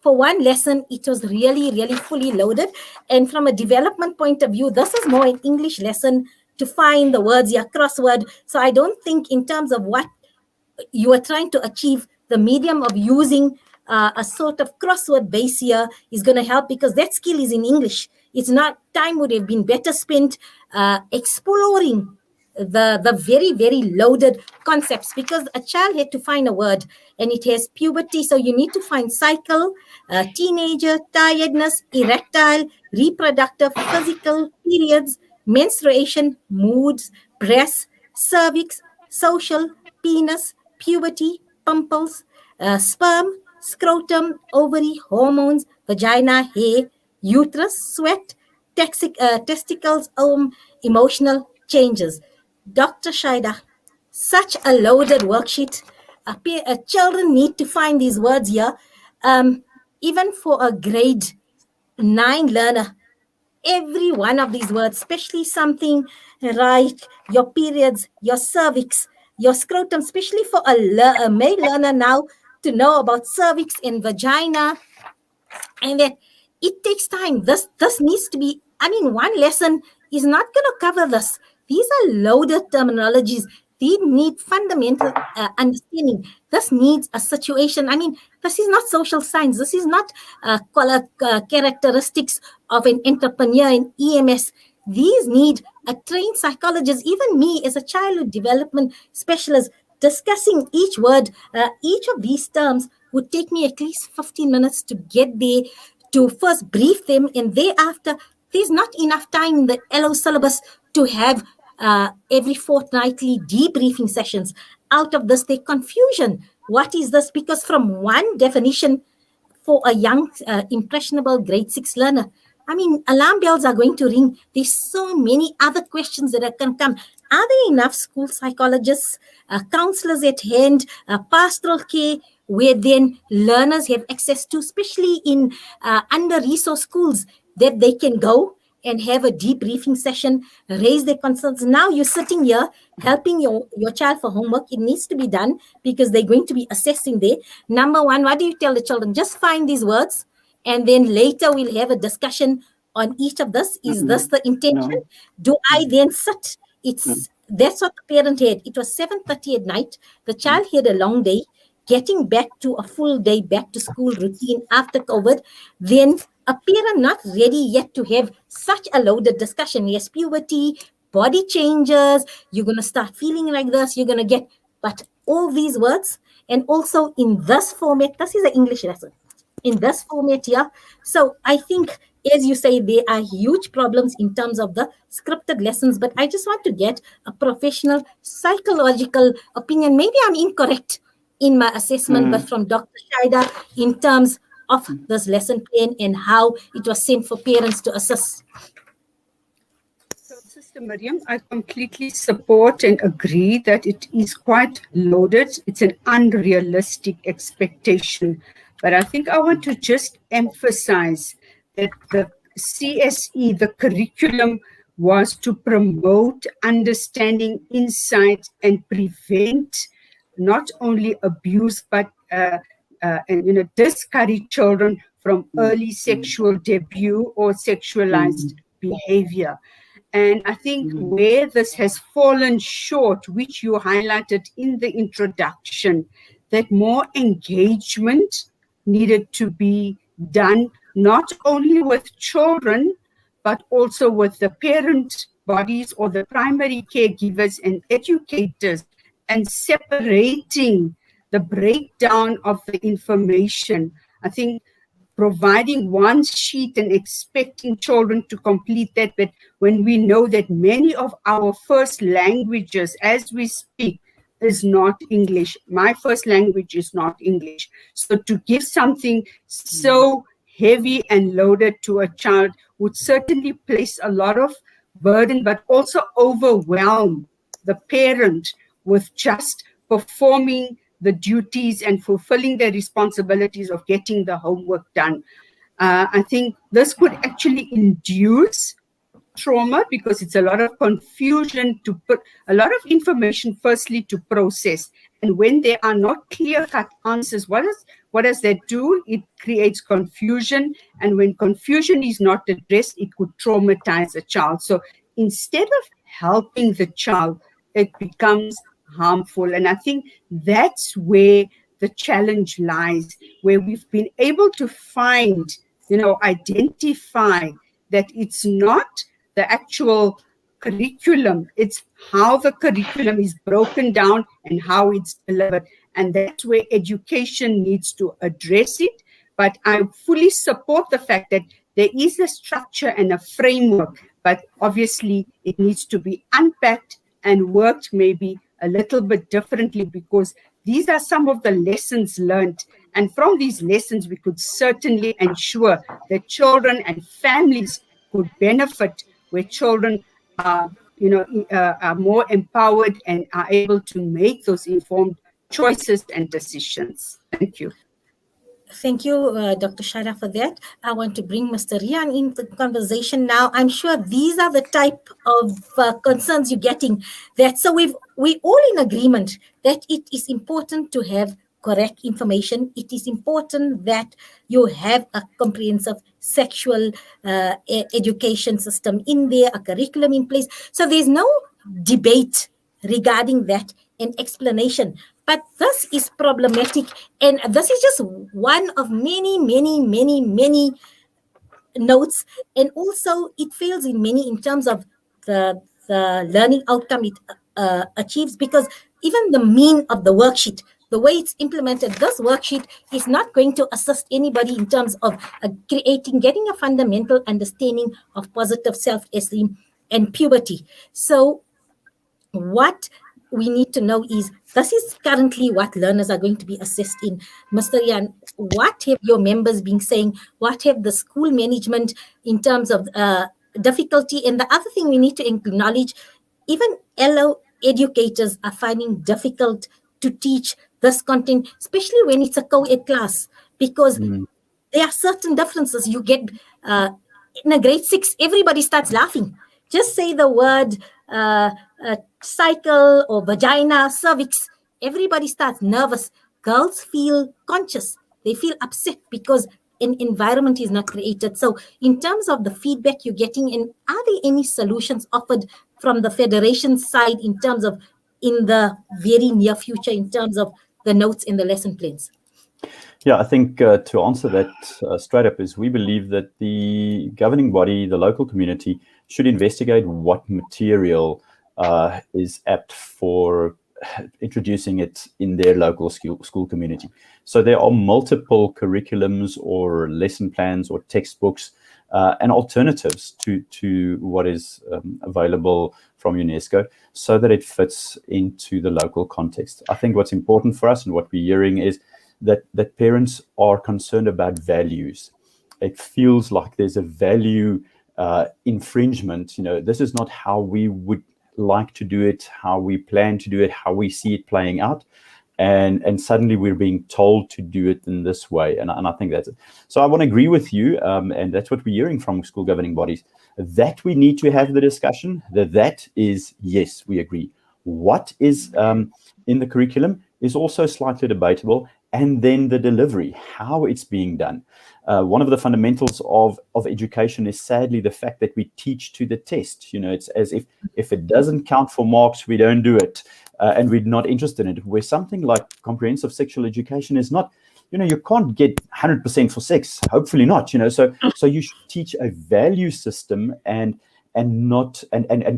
for one lesson, it was really, really fully loaded. And from a development point of view, this is more an English lesson to find the words, crossword. So I don't think in terms of what you are trying to achieve, the medium of using a sort of crossword base here is going to help, because that skill is in English. It's not, time would have been better spent exploring the very, very loaded concepts, because a child had to find a word, and it has puberty. So you need to find cycle, teenager, tiredness, erectile, reproductive, physical, periods, menstruation, moods, breast, cervix, social, penis, puberty, pimples, sperm, scrotum, ovary, hormones, vagina, hair, uterus, sweat, testicles, emotional changes. Dr. Shaida, such a loaded worksheet. Children need to find these words here. Even for a grade 9 learner, every one of these words, especially something like your periods, your cervix, your scrotum, especially for a male learner now to know about cervix and vagina, and that it takes time. This needs to be, one lesson is not going to cover this. These are loaded terminologies. They need fundamental understanding. This needs a situation. I mean, this is not social science. This is not characteristics of an entrepreneur in EMS. These need a trained psychologist. Even me, as a childhood development specialist, discussing each word, each of these terms would take me at least 15 minutes to get there, to first brief them, and thereafter, there's not enough time in the LO syllabus to have every fortnightly debriefing sessions. Out of this, the confusion. What is this? Because from one definition for a young, impressionable grade 6 learner, I mean, alarm bells are going to ring. There's so many other questions that can come. Are there enough school psychologists, counselors at hand, pastoral care, where then learners have access to, especially in under-resourced schools, that they can go and have a debriefing session, raise their concerns. Now you're sitting here helping your child for homework. It needs to be done because they're going to be assessing there. Number one, what do you tell the children? Just find these words, and then later we'll have a discussion on each of this. Is this the intention? No. Do I then sit? That's what the parent had. It was 7:30 at night. The child had a long day, getting back to a full day back to school routine after COVID. Then a parent not ready yet to have such a loaded discussion. Yes, puberty, body changes, you're going to start feeling like this, you're going to get, but all these words, and also in this format, this is an English lesson, in this format here. So I think, as you say, there are huge problems in terms of the scripted lessons, but I just want to get a professional psychological opinion. Maybe I'm incorrect in my assessment, but from Dr. Shaida, in terms of this lesson plan and how it was sent for parents to assess. So, Sister Miriam, I completely support and agree that it is quite loaded. It's an unrealistic expectation. But I think I want to just emphasize that the CSE, the curriculum, was to promote understanding, insight, and prevent not only abuse, but and discourage children from early sexual debut or sexualized behavior. And I think where this has fallen short, which you highlighted in the introduction, that more engagement needed to be done, not only with children, but also with the parent bodies or the primary caregivers and educators, and separating the breakdown of the information. I think providing one sheet and expecting children to complete that, but when we know that many of our first languages as we speak is not English. My first language is not English. So to give something so heavy and loaded to a child would certainly place a lot of burden, but also overwhelm the parent with just performing the duties and fulfilling their responsibilities of getting the homework done. I think this could actually induce trauma because it's a lot of confusion to put, a lot of information firstly to process. And when there are not clear-cut answers, what does that do? It creates confusion. And when confusion is not addressed, it could traumatize a child. So instead of helping the child, it becomes harmful. And I think that's where the challenge lies, where we've been able to find, identify that it's not the actual curriculum, it's how the curriculum is broken down and how it's delivered. And that's where education needs to address it. But I fully support the fact that there is a structure and a framework, but obviously it needs to be unpacked and worked maybe a little bit differently, because these are some of the lessons learned. And from these lessons, we could certainly ensure that children and families could benefit, where children are more empowered and are able to make those informed choices and decisions. Thank you. Thank you, Dr. Shaida, for that. I want to bring Mr. Rian into the conversation now. I'm sure these are the type of concerns you're getting. So we're all in agreement that it is important to have correct information. It is important that you have a comprehensive sexual education system in there, a curriculum in place. So there's no debate regarding that and explanation. But this is problematic, and this is just one of many, many, many, many notes, and also it fails in many in terms of the learning outcome it achieves, because even the mean of the worksheet, the way it's implemented, this worksheet is not going to assist anybody in terms of getting a fundamental understanding of positive self-esteem and puberty. So what we need to know is, this is currently what learners are going to be assessed in. Mr. Yan, what have your members been saying? What have the school management in terms of difficulty? And the other thing we need to acknowledge, even LO educators are finding difficult to teach this content, especially when it's a co-ed class, because there are certain differences. You get in a grade 6, everybody starts laughing. Just say the word cycle or vagina, cervix, everybody starts nervous. Girls feel conscious. They feel upset because an environment is not created. So in terms of the feedback you're getting, and are there any solutions offered from the federation side in terms of in the very near future in terms of the notes in the lesson plans? Yeah, I think to answer that straight up is we believe that the governing body, the local community, should investigate what material is apt for introducing it in their local school community. So there are multiple curriculums or lesson plans or textbooks and alternatives to what is available from UNESCO, so that it fits into the local context. I think what's important for us and what we're hearing is that parents are concerned about values. It feels like there's a value infringement. This is not how we would like to do it, how we plan to do it, how we see it playing out. And suddenly we're being told to do it in this way. And I think that's it. So I want to agree with you. And that's what we're hearing from school governing bodies, that we need to have the discussion. That is, yes, we agree. What is in the curriculum is also slightly debatable. And then the delivery, how it's being done. One of the fundamentals of education is sadly the fact that we teach to the test. It's as if it doesn't count for marks, we don't do it. And we're not interested in it. Where something like comprehensive sexual education is not, you can't get 100% for sex. Hopefully not, So you should teach a value system and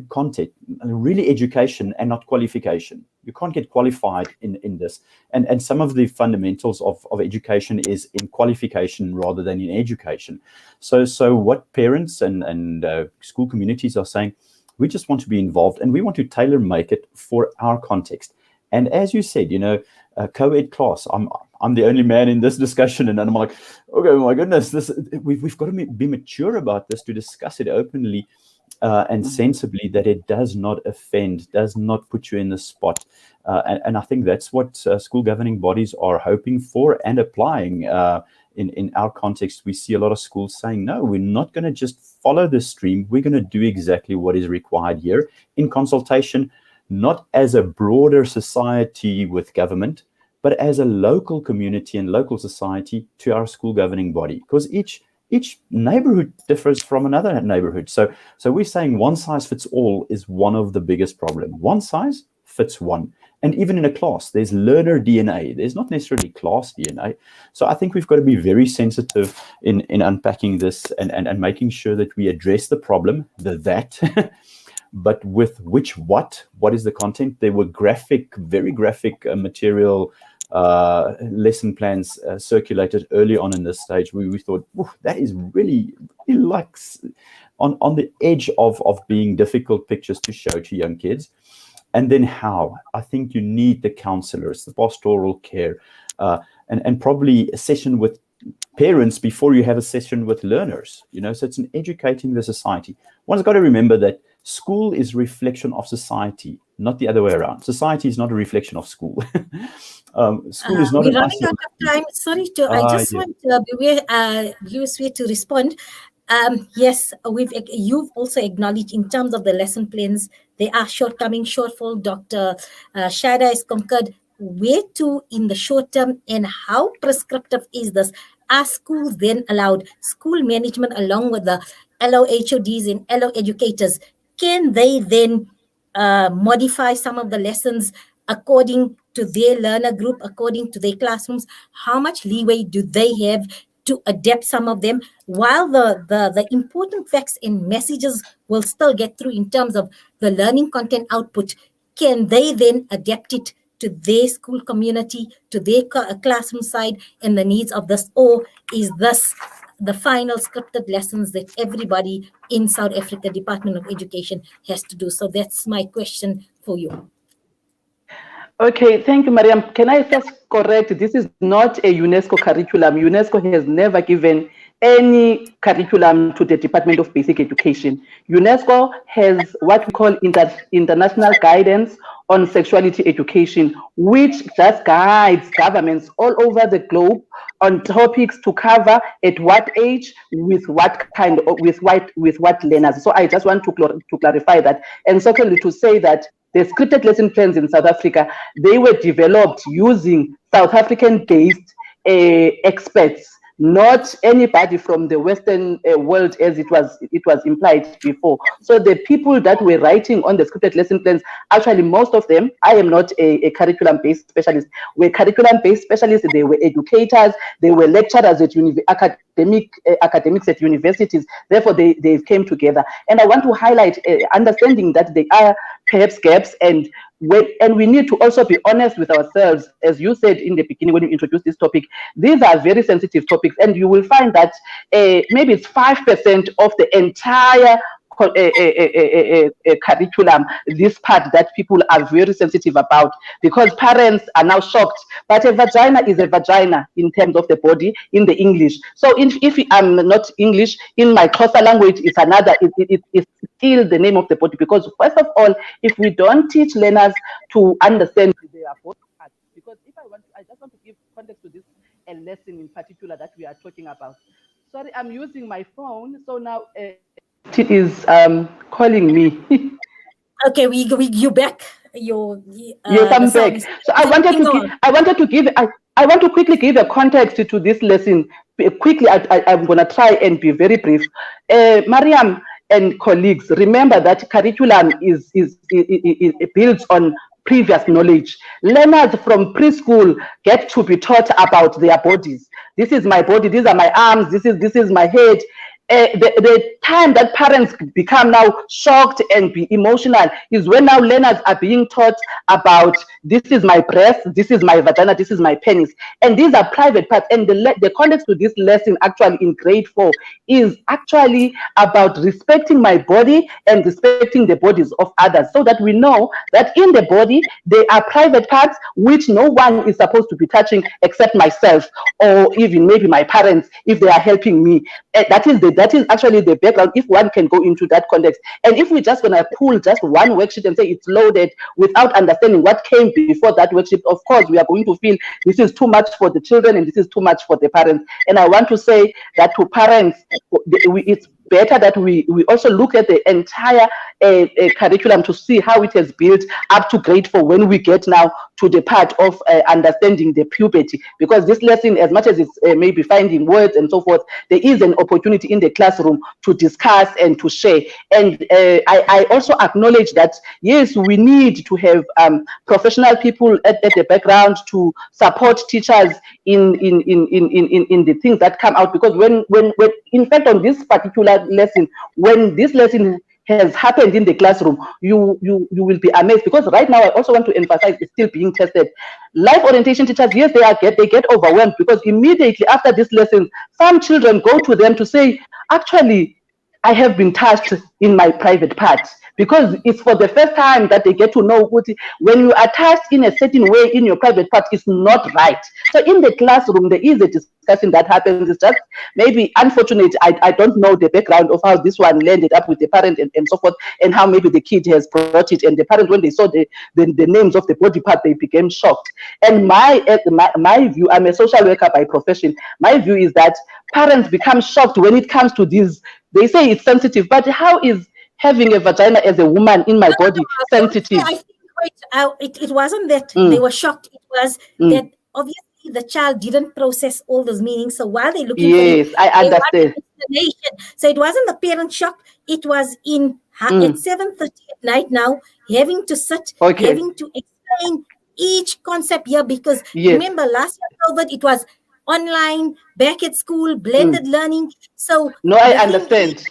content, really education and not qualification. You can't get qualified in this. And some of the fundamentals of education is in qualification rather than in education. So what parents and school communities are saying, we just want to be involved and we want to tailor make it for our context. And as you said, a co-ed class, I'm the only man in this discussion, and I'm like, okay, my goodness, we've got to be mature about this, to discuss it openly and sensibly, that it does not offend, does not put you in the spot. And I think that's what school governing bodies are hoping for and applying. In our context, we see a lot of schools saying, no, we're not going to just follow the stream. We're going to do exactly what is required here in consultation, not as a broader society with government, but as a local community and local society to our school governing body, because each neighborhood differs from another neighborhood. So we're saying one size fits all is one of the biggest problems. One size fits one. And even in a class, there's learner DNA. There's not necessarily class DNA. So I think we've got to be very sensitive in unpacking this and making sure that we address the problem, that, but with what is the content? There were very graphic material lesson plans circulated early on in this stage. We thought, that is really like on the edge of being difficult pictures to show to young kids. And then how? I think you need the counselors, the pastoral care, and probably a session with parents before you have a session with learners. So it's an educating the society. One's got to remember that school is reflection of society, not the other way around. Society is not a reflection of school. School is not. We're running out of time. Sorry I just want viewers to respond. Yes, you've also acknowledged in terms of the lesson plans, there are shortfall. Dr. Shada has concurred. Where to in the short term, and how prescriptive is this? Are schools then allowed, school management along with the LO HODs and LO educators, can they then modify some of the lessons according to their learner group, according to their classrooms? How much leeway do they have to adapt some of them, while the important facts and messages will still get through in terms of the learning content output? Can they then adapt it to their school community, to their classroom side, and the needs of this? Or is this the final scripted lessons that everybody in South Africa Department of Education has to do? So that's my question for you. Okay, thank you, Mariam. Can I first correct? This is not a UNESCO curriculum. UNESCO has never given any curriculum to the Department of Basic Education. UNESCO has what we call international guidance on sexuality education, which just guides governments all over the globe on topics to cover at what age, with what kind of, with what learners. So I just want to clarify that, and secondly to say that the scripted lesson plans in South Africa, they were developed using South African-based experts, not anybody from the Western world, as it was implied before. So the people that were writing on the scripted lesson plans, actually most of them, I am not a curriculum-based specialist, were curriculum-based specialists. They were educators, they were lecturers at academics at universities. Therefore, they came together. And I want to highlight understanding that there are perhaps gaps, and we need to also be honest with ourselves. As you said in the beginning when you introduced this topic, these are very sensitive topics, and you will find that maybe it's 5% of the entire curriculum, this part that people are very sensitive about, because parents are now shocked. But a vagina is a vagina in terms of the body in the English. So if I'm not English, in my Xhosa language, it's another, it's still the name of the body. Because first of all, if we don't teach learners to understand their body parts, because I just want to give context to this a lesson in particular that we are talking about. Sorry, I'm using my phone, so now it is calling me. Okay, you back. Yes, I'm back. So I want to quickly give a context to this lesson. Quickly, I'm going to try and be very brief. Mariam and colleagues, remember that curriculum is built on previous knowledge. Learners from preschool get to be taught about their bodies. This is my body. These are my arms. This is my head. The time that parents become now shocked and be emotional is when now learners are being taught about, this is my breast, this is my vagina, this is my penis, and these are private parts. And the context to this lesson actually in grade 4 is actually about respecting my body and respecting the bodies of others, so that we know that in the body there are private parts which no one is supposed to be touching except myself, or even maybe my parents if they are helping me. That is actually the background, if one can go into that context. And if we're just going to pull just one worksheet and say it's loaded without understanding what came before that worksheet, of course, we are going to feel this is too much for the children and this is too much for the parents. And I want to say that to parents, it's better that we also look at the entire curriculum to see how it has built up to grade 4 when we get now to the part of understanding the puberty. Because this lesson, as much as it's maybe finding words and so forth, there is an opportunity in the classroom to discuss and to share. And I also acknowledge that, yes, we need to have professional people at the background to support teachers in the things that come out. Because when in fact on this particular lesson, when this lesson has happened in the classroom, you will be amazed, because right now I also want to emphasize it's still being tested. Life orientation teachers, yes, they get overwhelmed, because immediately after this lesson, some children go to them to say, actually, I have been touched in my private parts, because it's for the first time that they get to know when you are touched in a certain way in your private part, it's not right. So in the classroom, there is a discussion that happens. It's just maybe unfortunate. I don't know the background of how this one landed up with the parent and so forth, and how maybe the kid has brought it, and the parent, when they saw the names of the body part, they became shocked. And my view, I'm a social worker by profession, my view is that parents become shocked when it comes to these. They say it's sensitive, but how is having a vagina as a woman in my body sensitive? I think it wasn't that they were shocked. It was that obviously the child didn't process all those meanings. So while they're looking for it, I understand. So it wasn't the parent shocked. It was in at 7:30 at night now, having to sit, Okay. having to explain each concept here, because Yes. remember last year COVID, it was online, back at school, blended learning. So No, I the thing understand. is,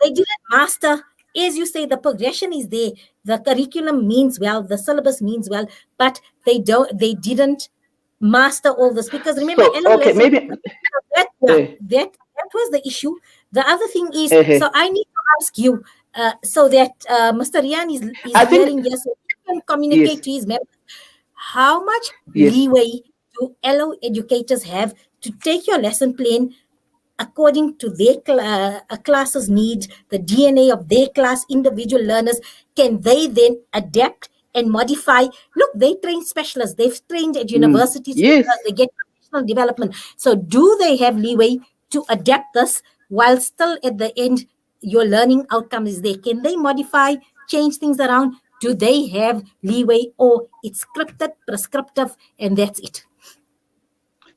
they didn't master. As you say, the progression is there. The curriculum means well, the syllabus means well, but they didn't master all this, because remember, So, LO okay, lesson, maybe. that was the issue. The other thing is, Uh, so I need to ask you, so that Mr. Rian is I think hearing, yes, so he can communicate yes, to his members. How much yes. leeway do LO educators have to take your lesson plan according to their class's needs, the DNA of their class, individual learners? Can they then adapt and modify? Look, they train specialists. They've trained at universities. Yes. They get professional development. So do they have leeway to adapt this while still at the end your learning outcome is there? Can they modify, change things around? Do they have leeway, or it's scripted, prescriptive, and that's it?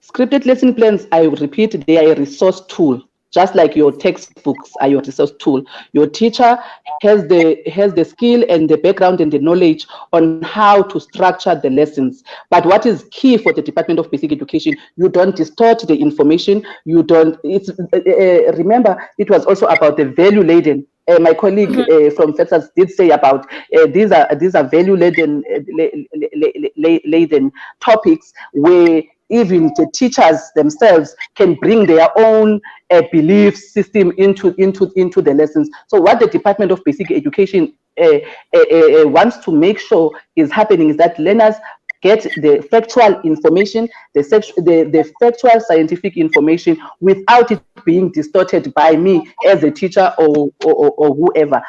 Scripted lesson plans, I repeat, they are a resource tool. Just like your textbooks are your resource tool. Your teacher has the skill and the background and the knowledge on how to structure the lessons. But what is key for the Department of Basic Education, you don't distort the information. You don't. It's remember, it was also about the value laden. My colleague from FETSAS did say about these are value laden topics where even the teachers themselves can bring their own belief system into the lessons. So what the Department of Basic Education wants to make sure is happening is that learners get the factual information, the factual scientific information, without it being distorted by me as a teacher or whoever.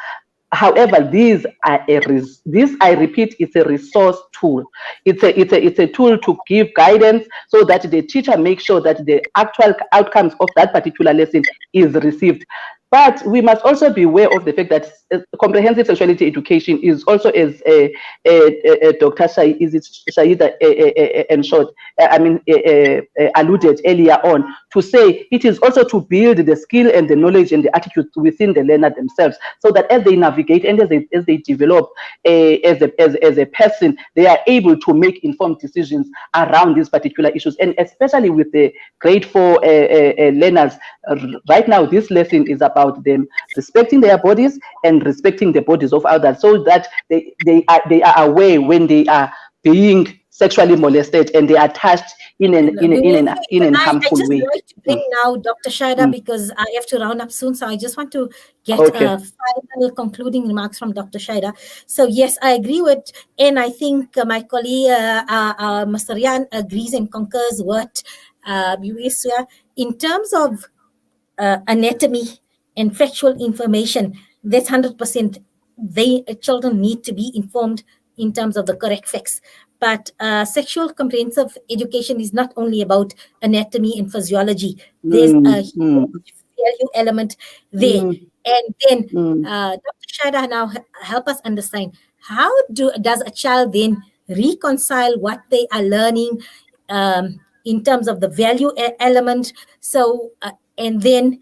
However, these I repeat, it's a resource tool. It's a tool to give guidance so that the teacher makes sure that the actual outcomes of that particular lesson is received. But we must also be aware of the fact that comprehensive sexuality education is also, as Dr. Shaida in short, alluded earlier on, to say it is also to build the skill and the knowledge and the attitude within the learner themselves, so that as they navigate and as they develop as a person, they are able to make informed decisions around these particular issues. And especially with the grade 4 learners, right now this lesson is about them respecting their bodies and respecting the bodies of others, so that they are aware when they are being sexually molested and they are touched in an harmful way. I just like to bring now Dr. Shaida, because I have to round up soon. So I just want to get final concluding remarks from Dr. Shaida. So yes, I agree with, and I think my colleague, Mr. Rian, agrees and concurs what in terms of anatomy and factual information. That's 100%. Children need to be informed in terms of the correct facts. But sexual comprehensive education is not only about anatomy and physiology. There's a huge value element there. And then Dr. Shaida now help us understand, how does a child then reconcile what they are learning in terms of the value element? So, and then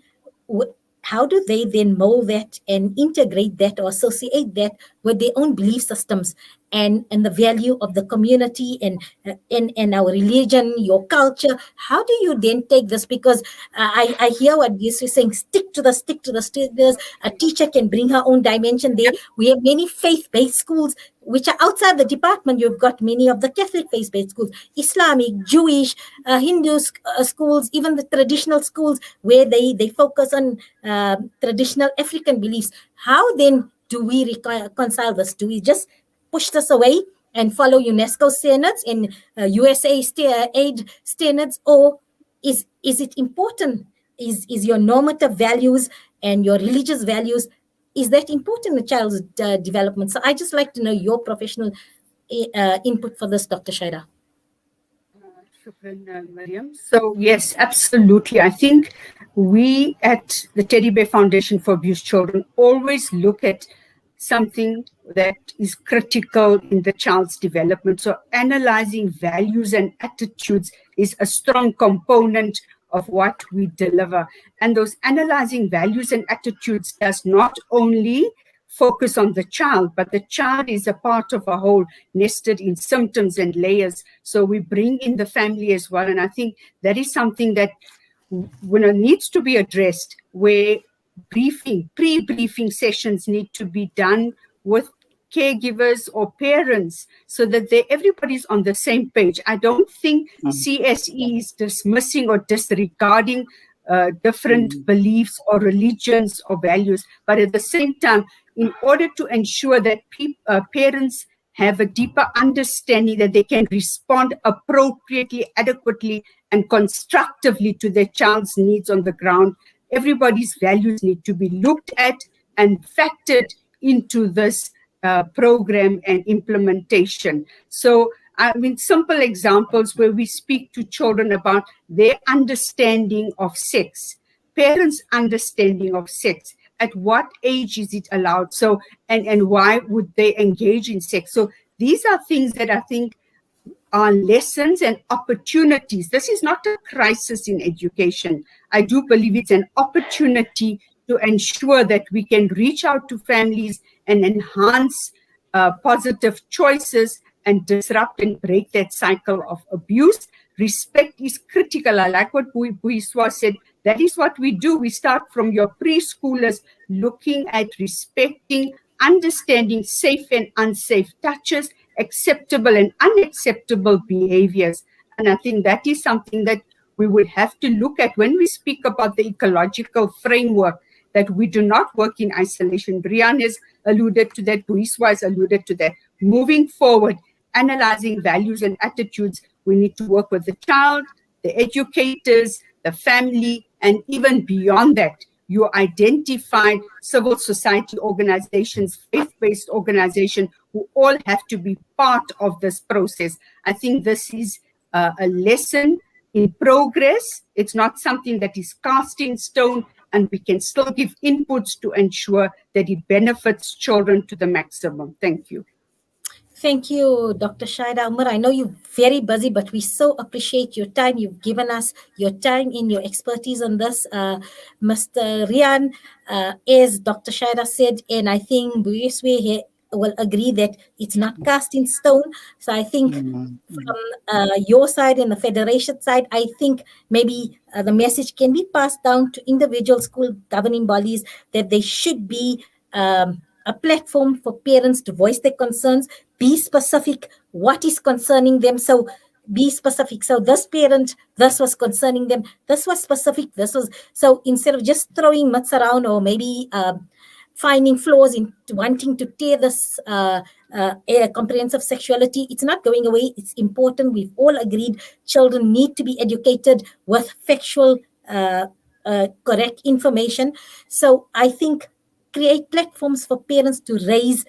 how do they then mold that and integrate that or associate that with their own belief systems and the value of the community and our religion, your culture? How do you then take this? Because I hear what you're saying, stick to the. A teacher can bring her own dimension there. We have many faith-based schools which are outside the department. You've got many of the Catholic faith-based schools, Islamic, Jewish, Hindu schools, even the traditional schools where they focus on traditional African beliefs. How then do we reconcile this? Do we just push this away and follow UNESCO standards and USA aid standards, or is it important? Is your normative values and your religious values, is that important in a child's development? So I just like to know your professional input for this, Dr. Shaida. Shukran, Mariam. So yes, absolutely. I think we at the Teddy Bear Foundation for Abused Children always look at something that is critical in the child's development. So analyzing values and attitudes is a strong component of what we deliver. And those analyzing values and attitudes does not only focus on the child, but the child is a part of a whole, nested in symptoms and layers. So we bring in the family as well. And I think that is something that needs to be addressed, where pre-briefing sessions need to be done with caregivers or parents so that everybody's on the same page. I don't think CSE is dismissing or disregarding different beliefs or religions or values, but at the same time, in order to ensure that parents have a deeper understanding that they can respond appropriately, adequately, and constructively to their child's needs on the ground, everybody's values need to be looked at and factored into this program and implementation. So, I mean, simple examples where we speak to children about their understanding of sex, parents' understanding of sex. At what age is it allowed? So, and why would they engage in sex? So these are things that I think are lessons and opportunities. This is not a crisis in education. I do believe it's an opportunity to ensure that we can reach out to families and enhance positive choices and disrupt and break that cycle of abuse. Respect is critical. I like what Buiswa said. That is what we do. We start from your preschoolers looking at respecting, understanding safe and unsafe touches, acceptable and unacceptable behaviors. And I think that is something that we would have to look at when we speak about the ecological framework, that we do not work in isolation. Brian has alluded to that, Buiswa has alluded to that. Moving forward, analyzing values and attitudes, we need to work with the child, the educators, the family, and even beyond that, you identify civil society organizations, faith-based organizations, who all have to be part of this process. I think this is a lesson in progress. It's not something that is cast in stone, and we can still give inputs to ensure that it benefits children to the maximum. Thank you. Thank you, Dr. Shaida Umar. I know you're very busy, but we so appreciate your time. You've given us your time and your expertise on this. Mr. Rian, as Dr. Shaida said, and I think Buyeswe will agree that it's not cast in stone. So I think from your side and the Federation side, I think maybe the message can be passed down to individual school governing bodies that they should be a platform for parents to voice their concerns, be specific what is concerning them. So be specific. So this parent, this was concerning them, this was specific, this was, so instead of just throwing myths around or maybe finding flaws in wanting to tear this comprehensive sexuality, it's not going away. It's important. We've all agreed children need to be educated with factual, correct information. So I think create platforms for parents to raise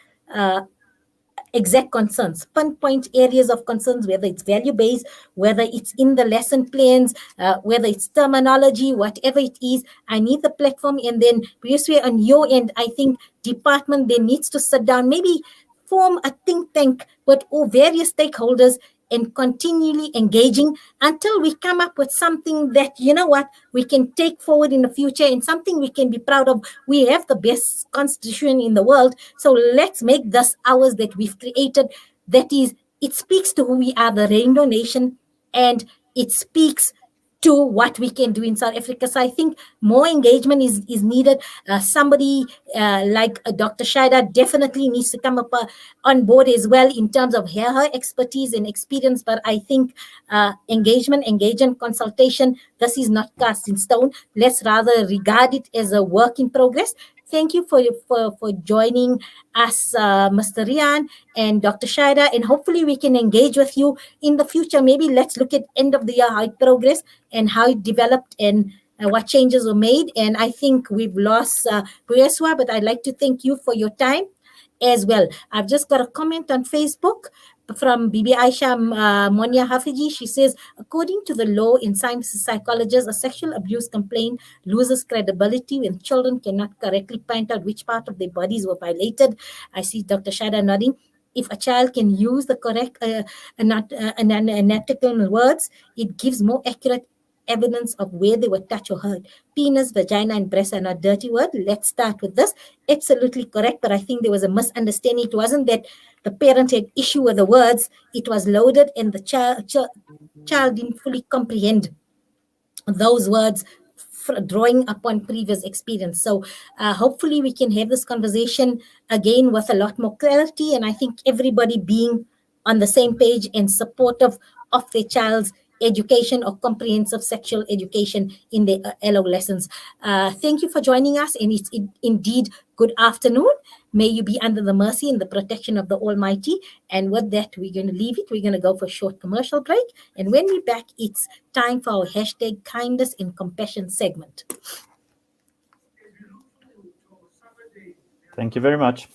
exact concerns, pinpoint areas of concerns, whether it's value-based, whether it's in the lesson plans, whether it's terminology, whatever it is. I need the platform. And then previously on your end, I think department then needs to sit down, maybe form a think tank with all various stakeholders and continually engaging until we come up with something that, you know what, we can take forward in the future and something we can be proud of. We have the best constitution in the world, so let's make this ours that we've created. That is, it speaks to who we are, the Rainbow Nation, and it speaks to what we can do in South Africa. So I think more engagement is needed. Somebody like Dr. Shaida definitely needs to come up on board as well in terms of her expertise and experience. But I think engagement, consultation, this is not cast in stone. Let's rather regard it as a work in progress. Thank you for joining us, Mr. Rian and Dr. Shaida, and hopefully we can engage with you in the future. Maybe let's look at end of the year, how it progressed and how it developed and what changes were made. And I think we've lost Buyeswa, but I'd like to thank you for your time as well. I've just got a comment on Facebook from Bibi Aisha Monia Hafiji. She says, according to the law in science psychologists, a sexual abuse complaint loses credibility when children cannot correctly point out which part of their bodies were violated. I see Dr. Shada nodding. If a child can use the correct anatomical words, it gives more accurate evidence of where they were touched or hurt. Penis, vagina, and breast are not dirty word. Let's start with this. Absolutely correct, but I think there was a misunderstanding. It wasn't that the parent had issue with the words. It was loaded and the child didn't fully comprehend those words, drawing upon previous experience. So hopefully we can have this conversation again with a lot more clarity, and I think everybody being on the same page and supportive of their child's education or comprehensive sexual education in their LO lessons. Thank you for joining us, and it's indeed good afternoon. May you be under the mercy and the protection of the Almighty. And with that, we're going to leave it. We're going to go for a short commercial break. And when we're back, it's time for our hashtag kindness and compassion segment. Thank you very much.